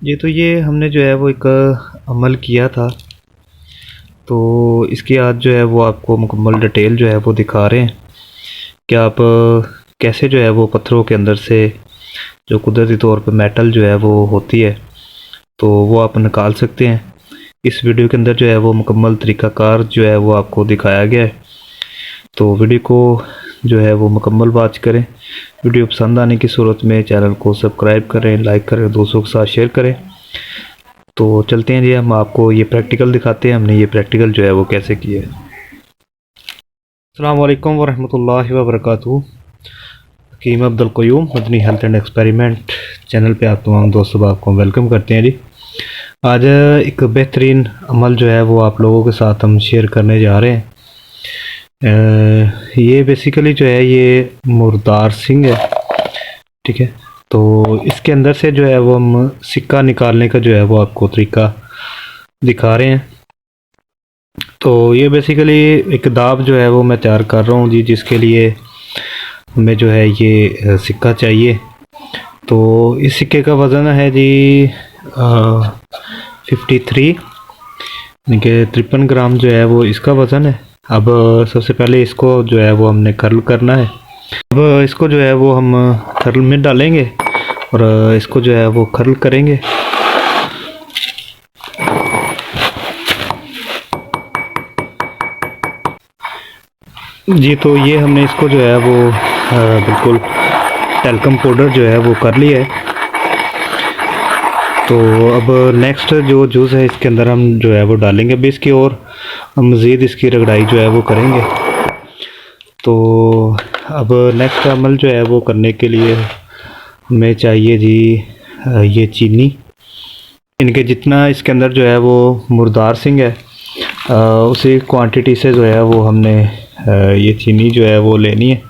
जी, तो ये हमने जो है वो एक अमल किया था, तो इसकी आज जो है वो आपको मुकम्मल डिटेल जो है वो दिखा रहे हैं कि आप कैसे जो है वो पत्थरों के अंदर से जो कुदरती तौर पे मेटल जो है वो होती है, तो वो आप निकाल सकते हैं। इस वीडियो के अंदर जो है वो मुकम्मल तरीक़ाकार जो है वो आपको दिखाया गया है, तो वीडियो को जो है वो मुकम्मल वॉच करें। वीडियो पसंद आने की सूरत में चैनल को सब्सक्राइब करें, लाइक करें, दोस्तों के साथ शेयर करें। तो चलते हैं जी, हम आपको ये प्रैक्टिकल दिखाते हैं, हमने ये प्रैक्टिकल जो है वो कैसे किया है। अस्सलाम वालेकुम वरहमतुल्लाहि वबरकातुहू। Hakeem Abdul Qayyum Madani health and experiment channel पे आप तमाम दोस्तों आपको वेलकम करते हैं जी। आज एक बेहतरीन अमल जो है वो आप लोगों के साथ हम शेयर करने जा रहे हैं। ये बेसिकली जो है ये मुर्दार सिंह है, ठीक है। तो इसके अंदर से जो है वो हम सिक्का निकालने का जो है वो आपको तरीका दिखा रहे हैं। तो ये बेसिकली एक दाब जो है वो मैं तैयार कर रहा हूँ जी, जिसके लिए हमें जो है ये सिक्का चाहिए। तो इस सिक्के का वज़न है जी 53, यानी कि 53 ग्राम जो है वो इसका वज़न है। अब सबसे पहले इसको जो है वो हमने कर्ल करना है। अब इसको जो है वो हम कर्ल में डालेंगे और इसको जो है वो कर्ल करेंगे। जी, तो ये हमने इसको जो है वो बिल्कुल टैल्कम पाउडर जो है वो कर लिया है। तो अब नेक्स्ट जो जूस है इसके अंदर हम जो है वो डालेंगे। अभी इसकी और हम मज़ीद इसकी रगड़ाई जो है वो करेंगे। तो अब नेक्स्ट अमल जो है वो करने के लिए हमें चाहिए जी ये चीनी। इनके जितना इसके अंदर जो है वो मुर्दार सिंह है उसी क्वांटिटी से जो है वो हमने ये चीनी जो है वो लेनी है।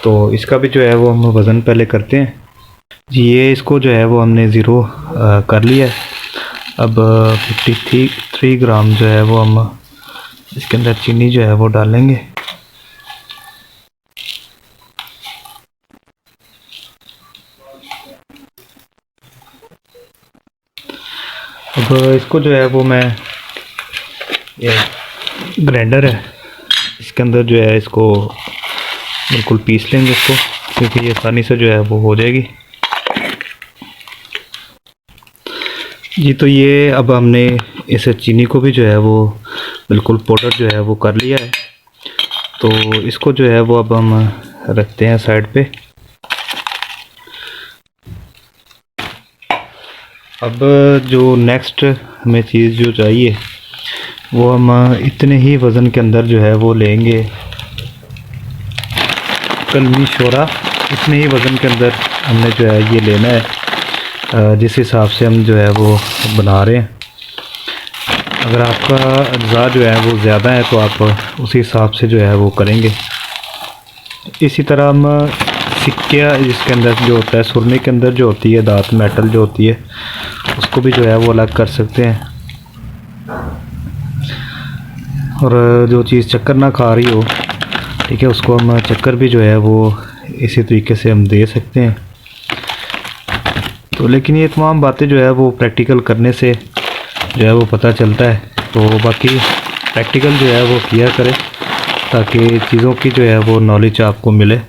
तो इसका भी जो है वो हम वज़न पहले करते हैं जी। ये इसको जो है वो हमने ज़ीरो कर लिया है। अब 53 ग्राम जो है वो हम इसके अंदर चीनी जो है वो डालेंगे। अब इसको जो है वो मैं ये ग्राइंडर है इसके अंदर जो है इसको बिल्कुल पीस लेंगे इसको, क्योंकि ये आसानी से जो है वो हो जाएगी जी। तो ये अब हमने इस चीनी को भी जो है वो बिल्कुल पाउडर जो है वो कर लिया है। तो इसको जो है वो अब हम रखते हैं साइड पे। अब जो नेक्स्ट हमें चीज़ जो चाहिए वो हम इतने ही वज़न के अंदर जो है वो लेंगे। कलमी शोरा इतने ही वज़न के अंदर हमने जो है ये लेना है, जिस हिसाब से हम जो है वो बना रहे हैं। अगर आपका अज्जा जो है वो ज़्यादा है तो आप उसी हिसाब से जो है वो करेंगे। इसी तरह हम सिक्के जिसके अंदर जो होता है, सुरमे के अंदर जो होती है दात मेटल जो होती है, उसको भी जो है वो अलग कर सकते हैं। और जो चीज़ चक्कर ना खा रही हो, ठीक है, उसको हम चक्कर भी जो है वो इसी तरीके से हम दे सकते हैं। तो लेकिन ये तमाम बातें जो है वो प्रैक्टिकल करने से जो है वो पता चलता है। तो बाकी प्रैक्टिकल जो है वो किया करें ताकि चीज़ों की जो है वो नॉलेज आपको मिले।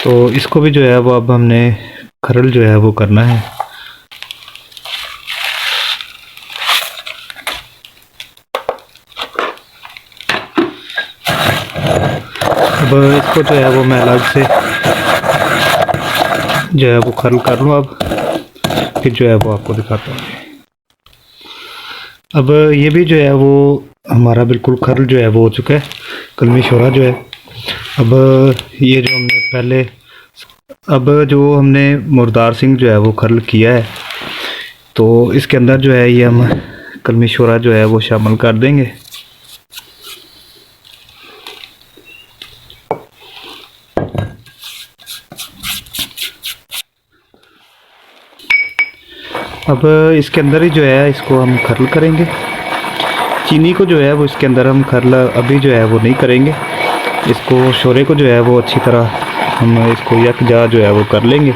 तो इसको भी जो है वो अब हमने खरल जो है वो करना है। अब इसको जो है वो मैं अलग से जो है वो खरल कर लूँ। अब फिर जो है वो आपको दिखाता हूँ। अब ये भी जो है वो हमारा बिल्कुल खरल जो है वो हो चुका है, कलमी शोरा जो है। अब ये जो हमने पहले जो हमने मुर्दार सिंह जो है वो खरल किया है, तो इसके अंदर जो है ये हम कलमी शोरा जो है वो शामिल कर देंगे। अब इसके अंदर ही जो है इसको हम खरल करेंगे। चीनी को जो है वो इसके अंदर हम खरल अभी जो है वो नहीं करेंगे। इसको शोरे को जो है वो अच्छी तरह हम इसको यकजा जो है वो कर लेंगे।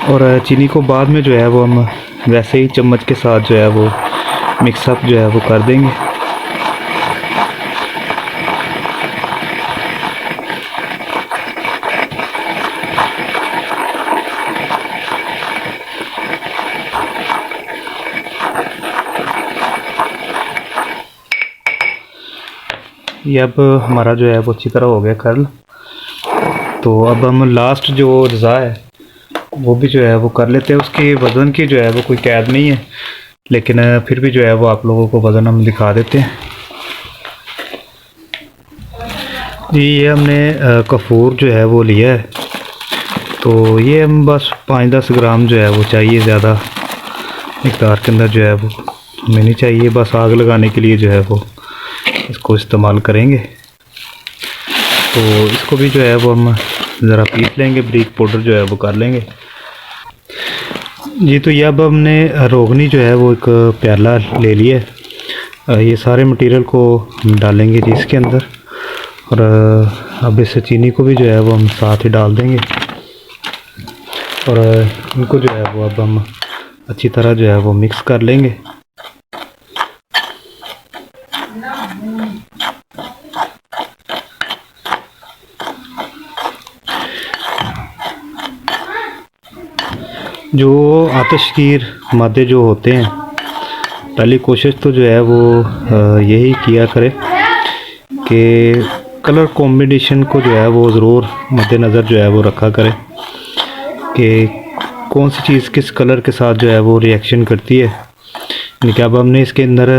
और चीनी को बाद में जो है वो हम वैसे ही चम्मच के साथ जो है वो मिक्सअप जो है वो कर देंगे। ये अब हमारा जो है वो अच्छी तरह हो गया कर्ल। तो अब हम लास्ट जो रज़ा है वो भी जो है वो कर लेते हैं। उसके वज़न की जो है वो कोई कैद नहीं है, लेकिन फिर भी जो है वो आप लोगों को वज़न हम दिखा देते हैं। जी ये हमने कपूर जो है वो लिया है। तो ये हम बस 5-10 ग्राम जो है वो चाहिए, ज़्यादा मिकदार के अंदर जो है वो हमें नहीं चाहिए। बस आग लगाने के लिए जो है वो इसको इस्तेमाल करेंगे। तो इसको भी जो है वो हम ज़रा पीस लेंगे, बारीक पाउडर जो है वो कर लेंगे। जी तो ये अब हमने रोगनी जो है वो एक प्याला ले लिया है। ये सारे मटेरियल को हम डालेंगे जी इसके अंदर। और अब इस चीनी को भी जो है वो हम साथ ही डाल देंगे। और इनको जो है वो अब हम अच्छी तरह जो है वो मिक्स कर लेंगे। जो आतिशगीर मादे जो होते हैं, पहली कोशिश तो जो है वो यही किया करें कि कलर कॉम्बिनेशन को जो है वो ज़रूर मद्देनज़र जो है वो रखा करें कि कौन सी चीज़ किस कलर के साथ जो है वो रिएक्शन करती है। यानी कि अब हमने इसके अंदर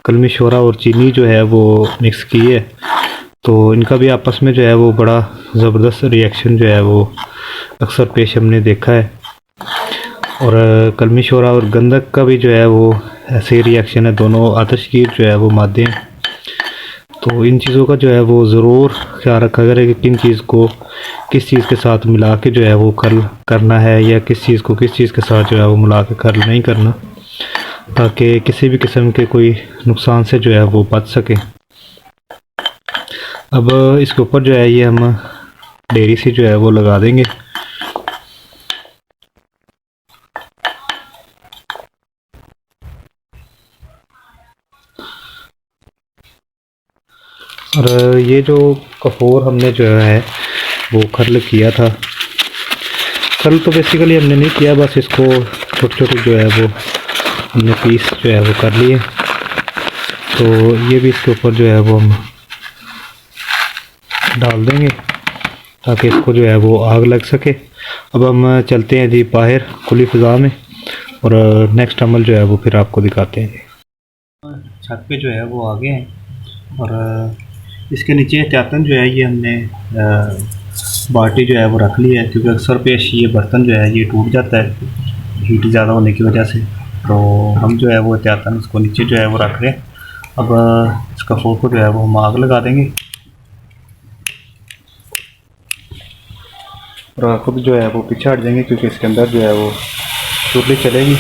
कलमी शोरा और चीनी जो है वो मिक्स की है, तो इनका भी आपस में जो है वो बड़ा ज़बरदस्त रिएक्शन जो है वो अक्सर पेश हमने देखा है। और कलमी शोरा और गंधक का भी जो है वो ऐसे ही रिएक्शन है, दोनों आतिशगीर जो है वो मादे हैं। तो इन चीज़ों का जो है वो ज़रूर ख्याल रखा करें कि किन चीज़ को किस चीज़ के साथ मिला के जो है वो कर्ल करना है, या किस चीज़ को किस चीज़ के साथ जो है वो मिला के कर्ल नहीं करना, ताकि किसी भी किस्म के कोई नुकसान से जो है वो बच सके। अब इसके ऊपर जो है ये हम डेयरी सी जो है वो लगा देंगे। और ये जो कपूर हमने जो है वो कर्ल किया था, कर्ल तो बेसिकली हमने नहीं किया, बस इसको छोटे छोटे जो है वो हमने पीस जो है वो कर लिए। तो ये भी इसके ऊपर जो है वो हम डाल देंगे ताकि इसको जो है वो आग लग सके। अब हम चलते हैं जी बाहर खुली फ़िज़ा में, और नेक्स्ट अमल जो है वो फिर आपको दिखाते हैं जी। छत पे जो है वो आ गए हैं, और इसके नीचे एहतियातन जो है ये हमने बाल्टी जो है वो रख ली है, क्योंकि अक्सर पेश ये बर्तन जो है ये टूट जाता है हीट ज़्यादा होने की वजह से। तो हम जो है वो एहतियातन उसको नीचे जो है वो रख रहे हैं। अब इस कपूर को जो है वो हम आग लगा देंगे, और आग को भी जो है वो पीछे हट जाएंगे, क्योंकि इसके अंदर जो है वो चूल्ही चलेगी।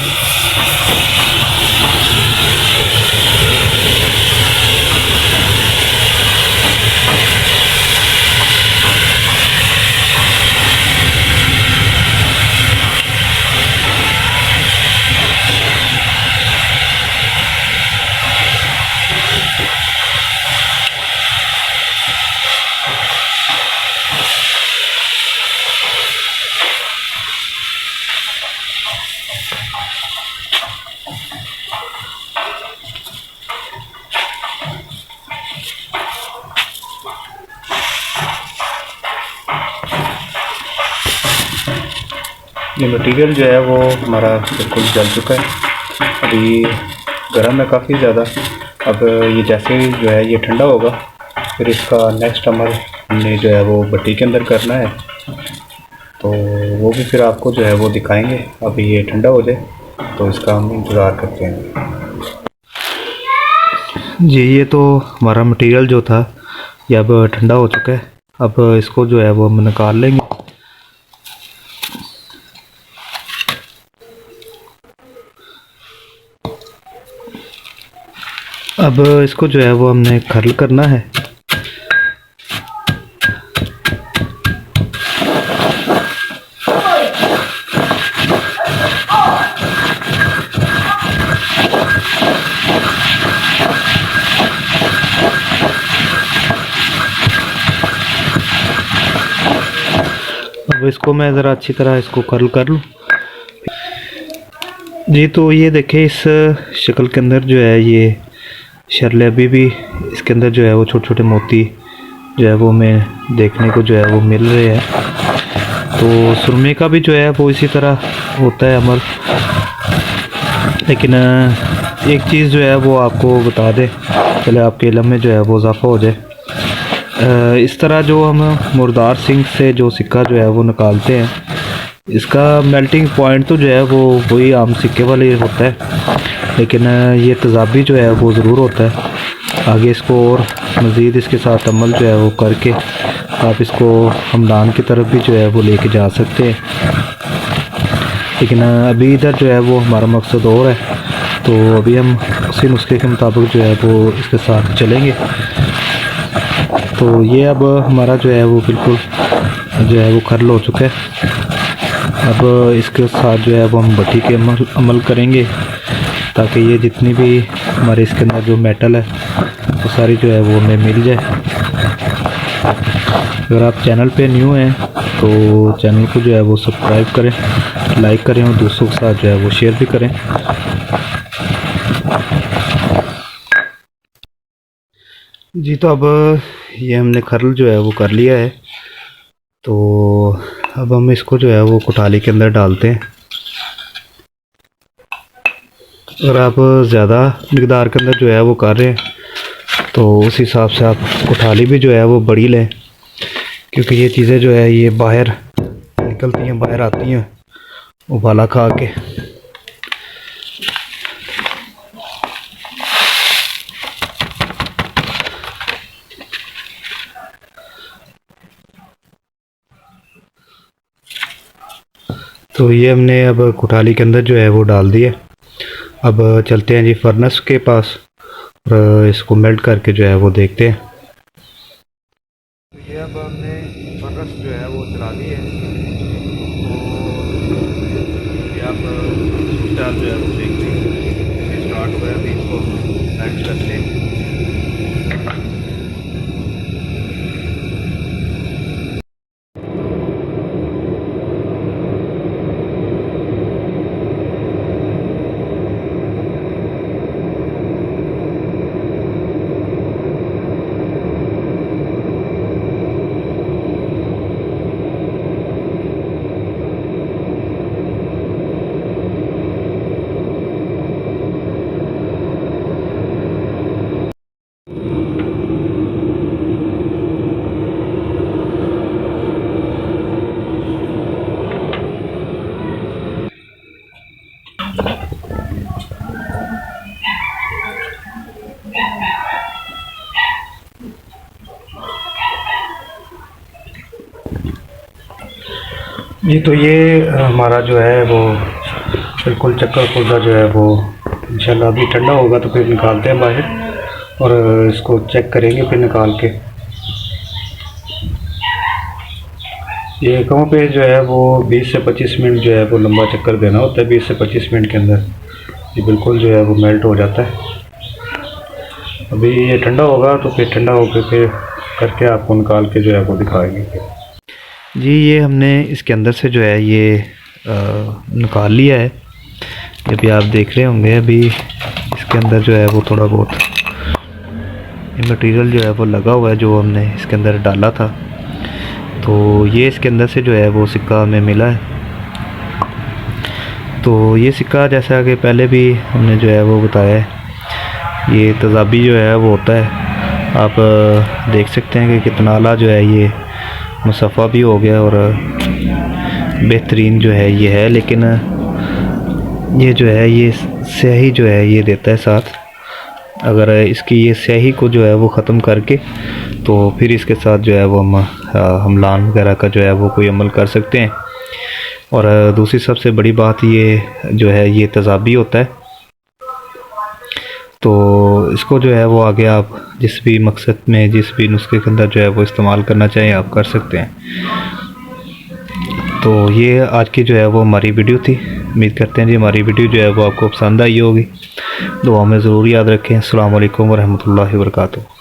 ये मटेरियल जो है वो हमारा बिल्कुल जल चुका है, अभी गर्म है काफ़ी ज़्यादा। अब ये जैसे जो है ये ठंडा होगा, फिर इसका नेक्स्ट अमल हमने जो है वो भट्टी के अंदर करना है, तो वो भी फिर आपको जो है वो दिखाएंगे। अभी ये ठंडा हो जाए तो इसका हम इंतज़ार करते हैं जी। ये तो हमारा मटेरियल जो था ये अब ठंडा हो चुका है। अब इसको जो है वो हम निकाल लेंगे। अब इसको जो है वो हमने कर्ल करना है। अब इसको मैं ज़रा अच्छी तरह इसको कर्ल कर लूँ जी। तो ये देखें इस शक्ल के अंदर जो है ये शरले अभी भी इसके अंदर जो है वो छोटे छोटे मोती जो है वो हमें देखने को जो है वो मिल रहे हैं। तो सुरमे का भी जो है वो इसी तरह होता है अमल। लेकिन एक चीज़ जो है वो आपको बता दें, चले आपके इल्म में जो है वो इजाफा हो जाए। इस तरह जो हम मुर्दार सिंह से जो सिक्का जो है वो निकालते हैं, इसका मेल्टिंग पॉइंट तो जो है वो वही आम सिक्के वाले होता है, लेकिन ये तेज़ाबी जो है वो ज़रूर होता है। आगे इसको और मज़ीद इसके साथ अमल जो है वो करके आप इसको हमदान की तरफ भी जो है वो लेके जा सकते हैं। लेकिन अभी इधर जो है वो हमारा मकसद और है, तो अभी हम उसी नुस्खे के मुताबिक जो है वो इसके साथ चलेंगे। तो ये अब हमारा जो है वो बिल्कुल जो है वो खरल हो चुका है। अब इसके साथ जो है वो हम भट्टी के अमल करेंगे, ताकि ये जितनी भी हमारे इसके अंदर जो मेटल है वो सारी जो है वो हमें मिल जाए। अगर आप चैनल पे न्यू हैं तो चैनल को जो है वो सब्सक्राइब करें, लाइक करें और दोस्तों के साथ जो है वो शेयर भी करें। जी तो अब ये हमने खरल जो है वो कर लिया है। तो अब हम इसको जो है वो कुठाली के अंदर डालते हैं। अगर आप ज़्यादा मिकदार के अंदर जो है वो कर रहे हैं तो उस हिसाब से आप कुठाली भी जो है वो बड़ी लें, क्योंकि ये चीज़ें जो है ये बाहर निकलती हैं, बाहर आती हैं उबाला खा के। तो ये हमने अब कुठाली के अंदर जो है वो डाल दिया। अब चलते हैं जी फर्नेस के पास और इसको मेल्ट करके जो है वो देखते हैं। तो ये अब हमने फर्नेस जो है वो चला दी है। तो आप जो है वो देखते हैं स्टार्ट हुआ है। अभी इसको मेल्ट करते हैं। जी तो ये हमारा जो है वो बिल्कुल चक्कर खुर्दा जो है वो इंशाल्लाह अभी ठंडा होगा तो फिर निकालते हैं बाहर और इसको चेक करेंगे फिर निकाल के। ये कमों पे जो है वो 20 से 25 मिनट जो है वो लंबा चक्कर देना होता है। 20 से 25 मिनट के अंदर ये बिल्कुल जो है वो मेल्ट हो जाता है। अभी ये ठंडा होगा तो फिर ठंडा होकर फिर करके आपको निकाल के जो है वो दिखाएंगे। जी ये हमने इसके अंदर से जो है ये निकाल लिया है। अभी आप देख रहे होंगे अभी इसके अंदर जो है वो थोड़ा बहुत मटेरियल जो है वो लगा हुआ है जो हमने इसके अंदर डाला था। तो ये इसके अंदर से जो है वो सिक्का हमें मिला है। तो ये सिक्का जैसा कि पहले भी हमने जो है वो बताया है, ये तेज़ाबी जो है वो होता है। आप देख सकते हैं कि कितना आला जो है ये मुसफ़ा भी हो गया और बेहतरीन जो है ये है। लेकिन ये जो है ये स्याही जो है ये देता है साथ। अगर इसकी ये स्याही को जो है वो ख़त्म करके तो फिर इसके साथ जो है वो हम हमलान वगैरह का जो है वो कोई अमल कर सकते हैं। और दूसरी सबसे बड़ी बात ये जो है ये तेज़ाबी होता है। तो इसको जो है वो आगे आप जिस भी मकसद में जिस भी नुस्खे के अंदर जो है वो इस्तेमाल करना चाहें आप कर सकते हैं। तो ये आज की जो है वो हमारी वीडियो थी। उम्मीद करते हैं जी हमारी वीडियो जो है वो आपको पसंद आई होगी। दुआ में ज़रूर याद रखें। अस्सलाम वालेकुम व रहमतुल्लाहि व बरकातुहू।